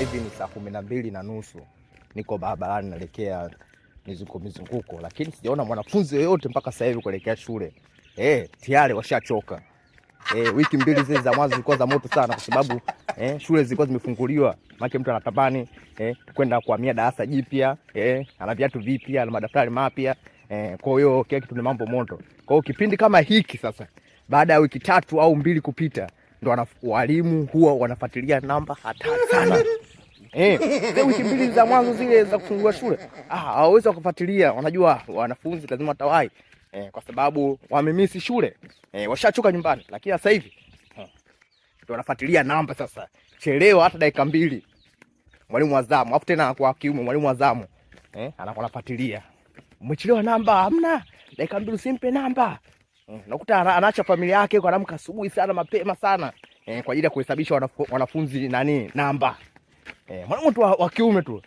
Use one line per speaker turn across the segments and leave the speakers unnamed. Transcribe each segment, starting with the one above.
hivi ni saa 12:30. Niko barabarani naelekea mizunguko, lakini sijaona mwanafunzi yoyote mpaka sasa hivi kuelekea shule. Tayari washachoka. Wiki mbili zile za mwanzo zilikuwa za moto sana kwa sababu shule zilikuwa zimefunguliwa. Maana mtu anatamani kwenda kuhamia darasa jipya, ana viatu vipya, ana madaftari mapya. Kwa hiyo kile kitu ni mambo moto. Kwa hiyo kipindi kama hiki sasa, baada ya wiki 3 au 2 kupita, ndo walimu huwa wanafuatilia namba hatari sana. Zile wiki 2 za mwanzo zile za kufungua shule, hawawezi kufuatilia. Wanajua wanafunzi lazima watawahi, kwa sababu wamemisi shule, washachoka nyumbani. Lakini sasa hivi ndio wanafuatilia namba sasa. Chelewa hata dakika 2, mwalimu wa zamu, afu tena kwa kiume mwalimu wa zamu anafuatilia. Umechelewa namba, hamna. Dakika 2 simpe namba. Nakuta anaacha familia yake kwa anaamka asubuhi sana mapema sana, kwa ajili ya kuhesabisha wanafunzi namba. Mwalimu tu wa kiume tu.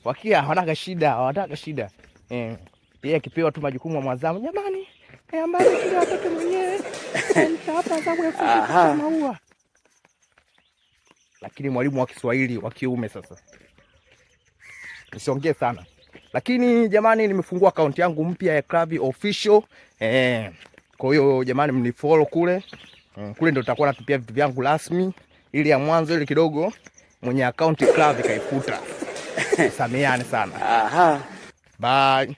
Wakia hawataka shida. Yeye akipewa tu majukumu ya mwazamu, jamani, ambaye kile watoto mwenyewe hapa sababu ya maua. Lakini mwalimu wa Kiswahili wa kiume sasa, nisiongee sana. Lakini jamani, nimefungua account yangu mpya ya Clavy Official. Kwa hiyo jamani, mnifollow kule. Kule ndio tutakuwa natupia vitu vyangu rasmi. Ili ya mwanzo ile kidogo mwenye account Clavy kaifuta. Sameane sana. Bye.